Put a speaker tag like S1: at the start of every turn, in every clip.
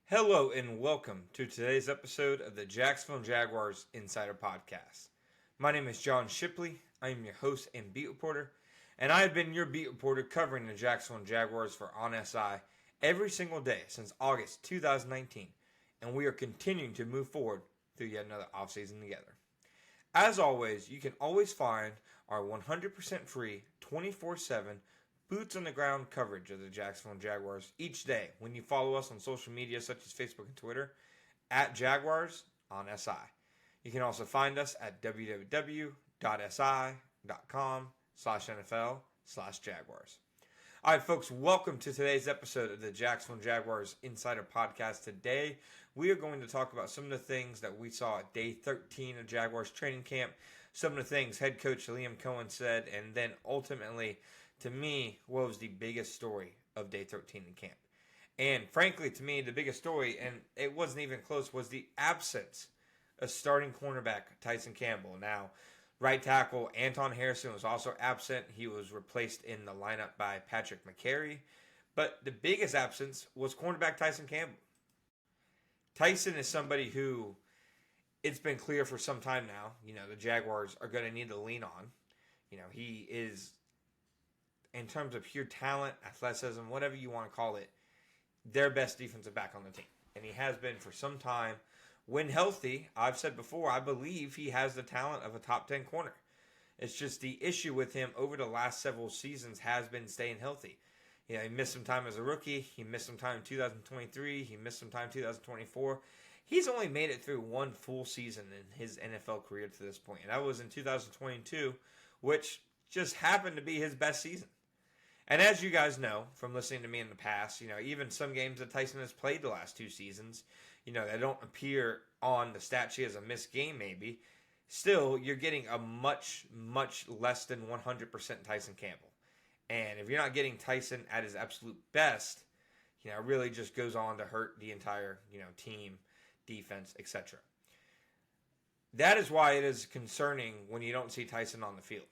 S1: Hello and welcome to today's episode of the Jacksonville Jaguars Insider Podcast. My name is John Shipley. I am your host and beat reporter, and I have been your beat reporter covering the Jacksonville Jaguars for On SI every single day since August 2019, and we are continuing to move forward through yet another offseason together. As always, you can always find our 100% free, 24/7 boots on the ground coverage of the Jacksonville Jaguars each day when you follow us on social media such as Facebook and Twitter at Jaguars on SI. You can also find us at www.si.com/NFL/Jaguars. All right, folks, welcome to today's episode of the Jacksonville Jaguars Insider Podcast. Today, we are going to talk about some of the things that we saw at day 13 of Jaguars training camp, some of the things head coach Liam Cohen said, and then ultimately, to me, what was the biggest story of day 13 in camp. And frankly, to me, the biggest story, and it wasn't even close, was the absence of starting cornerback Tyson Campbell. Now, right tackle Anton Harrison was also absent. He was replaced in the lineup by Patrick McCary. But the biggest absence was cornerback Tyson Campbell. Tyson is somebody who, it's been clear for some time now, the Jaguars are going to need to lean on. He is, in terms of pure talent, athleticism, whatever you want to call it, their best defensive back on the team. And he has been for some time. When healthy, I've said before, I believe he has the talent of a top 10 corner. It's just the issue with him over the last several seasons has been staying healthy. He missed some time as a rookie. He missed some time in 2023. He missed some time in 2024. He's only made it through one full season in his NFL career to this point. And that was in 2022, which just happened to be his best season. And as you guys know from listening to me in the past, even some games that Tyson has played the last two seasons, they don't appear on the stat sheet as a missed game maybe. Still, you're getting a much, much less than 100% Tyson Campbell. And if you're not getting Tyson at his absolute best, it really just goes on to hurt the entire, team, defense, etc. That is why it is concerning when you don't see Tyson on the field.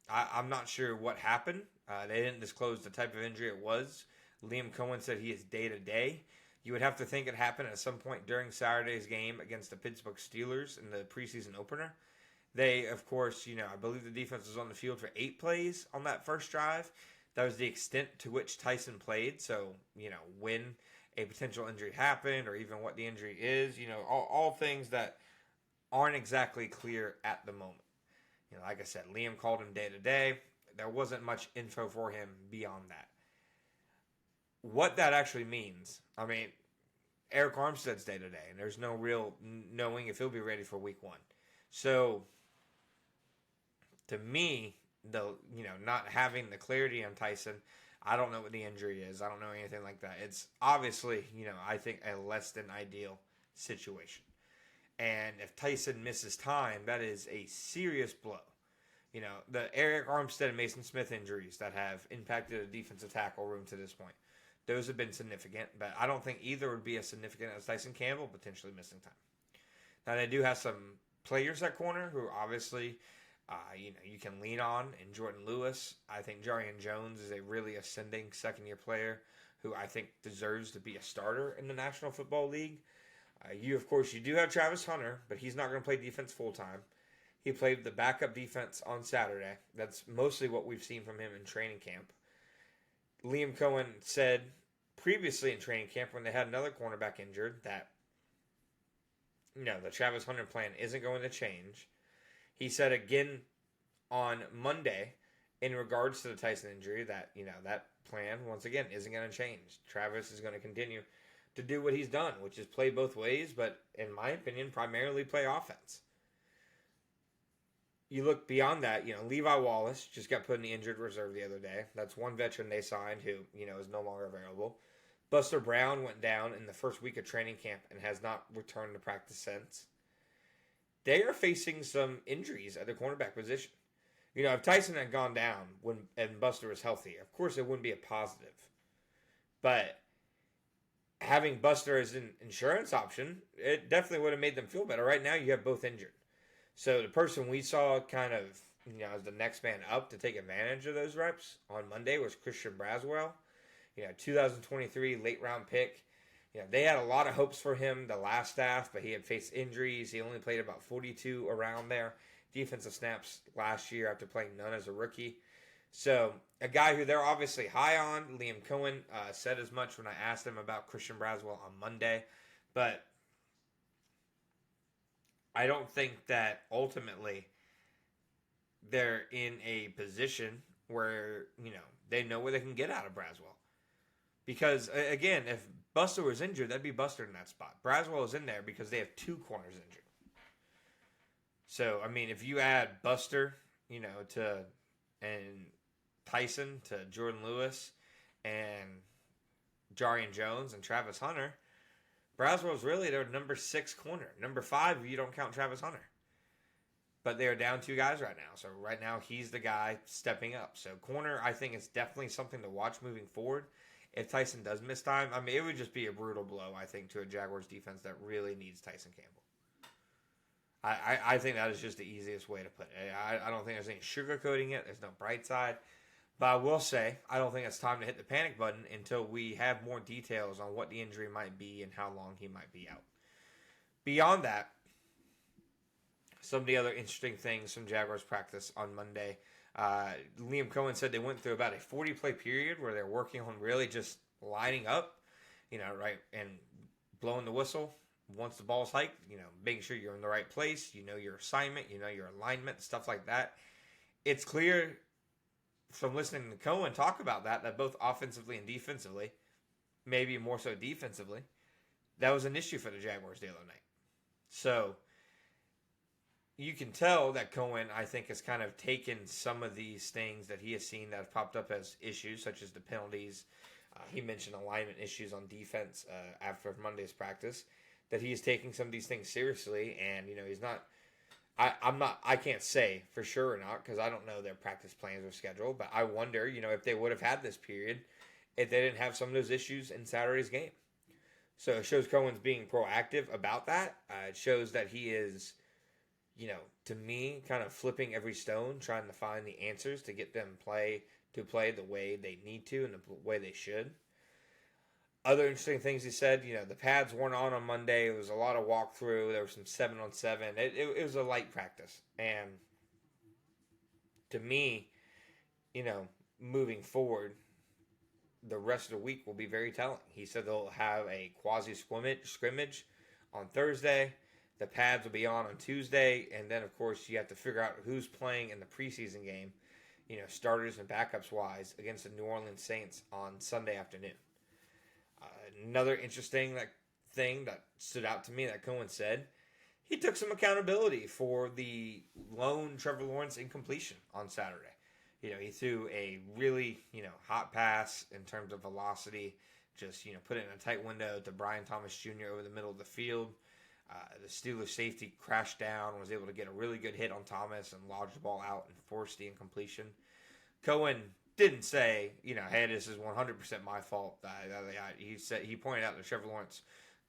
S1: I'm not sure what happened. They didn't disclose the type of injury it was. Liam Cohen said he is day-to-day. You would have to think it happened at some point during Saturday's game against the Pittsburgh Steelers in the preseason opener. They, of course, I believe the defense was on the field for 8 plays on that first drive. That was the extent to which Tyson played. So, when a potential injury happened or even what the injury is, all things that aren't exactly clear at the moment. Like I said, Liam called him day-to-day. There wasn't much info for him beyond that. What that actually means, Eric Armstead's day-to-day, and there's no real knowing if he'll be ready for week 1. So, to me, not having the clarity on Tyson, I don't know what the injury is. I don't know anything like that. It's obviously, I think a less than ideal situation. And if Tyson misses time, that is a serious blow. The Eric Armstead and Mason Smith injuries that have impacted the defensive tackle room to this point, those have been significant, but I don't think either would be as significant as Tyson Campbell potentially missing time. Now, they do have some players at corner who obviously, you can lean on in Jordan Lewis. I think Jarian Jones is a really ascending second-year player who I think deserves to be a starter in the National Football League. You do have Travis Hunter, but he's not going to play defense full-time. He played the backup defense on Saturday. That's mostly what we've seen from him in training camp. Liam Cohen said previously in training camp when they had another cornerback injured that, the Travis Hunter plan isn't going to change. He said again on Monday in regards to the Tyson injury that, that plan, once again, isn't going to change. Travis is going to continue to do what he's done, which is play both ways, but in my opinion, primarily play offense. You look beyond that, Levi Wallace just got put in the injured reserve the other day. That's one veteran they signed who, is no longer available. Buster Brown went down in the first week of training camp and has not returned to practice since. They are facing some injuries at the cornerback position. If Tyson had gone down and Buster was healthy, of course it wouldn't be a positive. But having Buster as an insurance option, it definitely would have made them feel better. Right now, you have both injured. So the person we saw kind of, as the next man up to take advantage of those reps on Monday was Christian Brazwell. 2023 late round pick. Yeah, they had a lot of hopes for him, the last staff, but he had faced injuries. He only played about 42 around there defensive snaps last year after playing none as a rookie. So a guy who they're obviously high on, Liam Cohen, said as much when I asked him about Christian Brazwell on Monday. But I don't think that ultimately they're in a position where, they know where they can get out of Brazwell. Because, again, if Buster was injured, that'd be Buster in that spot. Brazwell is in there because they have two corners injured. So, I mean, if you add Buster, and Tyson to Jordan Lewis and Jarian Jones and Travis Hunter, Braswell's really their number 6 corner. Number 5 if you don't count Travis Hunter. But they're down 2 guys right now. So right now he's the guy stepping up. So corner, I think, is definitely something to watch moving forward. If Tyson does miss time, I mean, it would just be a brutal blow, I think, to a Jaguars defense that really needs Tyson Campbell. I think that is just the easiest way to put it. I don't think there's any sugarcoating it. There's no bright side. But I will say, I don't think it's time to hit the panic button until we have more details on what the injury might be and how long he might be out. Beyond that, some of the other interesting things from Jaguars practice on Monday. Liam Cohen said they went through about a 40-play period where they're working on really just lining up, right, and blowing the whistle. Once the ball's hiked, making sure you're in the right place, your assignment, your alignment, stuff like that. It's clear from listening to Cohen talk about that both offensively and defensively, maybe more so defensively, that was an issue for the Jaguars the other night. So you can tell that Cohen, I think, has kind of taken some of these things that he has seen that have popped up as issues, such as the penalties. He mentioned alignment issues on defense after Monday's practice. That he is taking some of these things seriously, and he's not. I can't say for sure or not because I don't know their practice plans or schedule. But I wonder, if they would have had this period, if they didn't have some of those issues in Saturday's game. So it shows Cohen's being proactive about that. It shows that he is, to me, kind of flipping every stone, trying to find the answers to get them play the way they need to and the way they should. Other interesting things he said, the pads weren't on Monday. It was a lot of walkthrough. There was some 7-on-7. It was a light practice. And to me, moving forward, the rest of the week will be very telling. He said they'll have a quasi-scrimmage on Thursday. The pads will be on Tuesday. And then, of course, you have to figure out who's playing in the preseason game, starters and backups wise, against the New Orleans Saints on Sunday afternoon. Another interesting thing that stood out to me that Cohen said, he took some accountability for the lone Trevor Lawrence incompletion on Saturday. He threw a really, hot pass in terms of velocity, just, put it in a tight window to Brian Thomas Jr. over the middle of the field. The Steelers safety crashed down, was able to get a really good hit on Thomas and lodge the ball out and force the incompletion. Cohen didn't say, hey, this is 100% my fault. He pointed out that Trevor Lawrence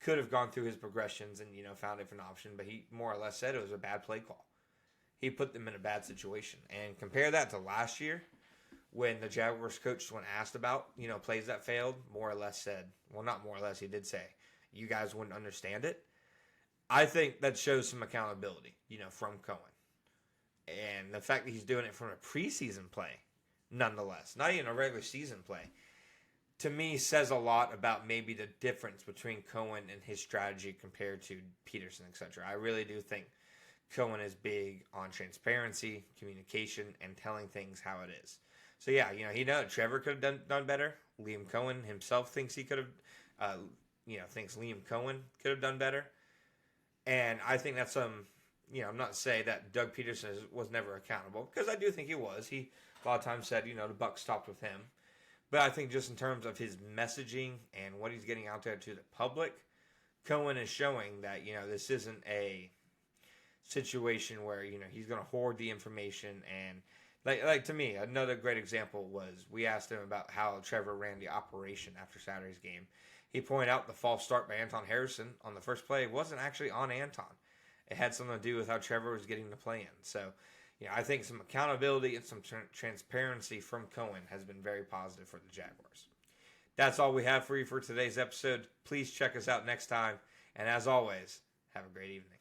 S1: could have gone through his progressions and, found a different option, but he more or less said it was a bad play call. He put them in a bad situation. And compare that to last year when the Jaguars coach, when asked about, plays that failed, more or less said, well, not more or less, he did say, you guys wouldn't understand it. I think that shows some accountability, from Cohen. And the fact that he's doing it from a preseason play, nonetheless, not even a regular season play, to me says a lot about maybe the difference between Cohen and his strategy compared to Peterson, etc. I really do think Cohen is big on transparency, communication, and telling things how it is. So yeah, he knows Trevor could have done better. Liam Cohen himself thinks he could have, thinks Liam Cohen could have done better. And I think that's I'm not saying that Doug Peterson was never accountable, because I do think he was. He a lot of times said, the buck stopped with him. But I think just in terms of his messaging and what he's getting out there to the public, Cohen is showing that, this isn't a situation where, he's going to hoard the information. And like to me, another great example was we asked him about how Trevor ran the operation after Saturday's game. He pointed out the false start by Anton Harrison on the first play wasn't actually on Anton. It had something to do with how Trevor was getting the play in. So, I think some accountability and some transparency from Cohen has been very positive for the Jaguars. That's all we have for you for today's episode. Please check us out next time. And as always, have a great evening.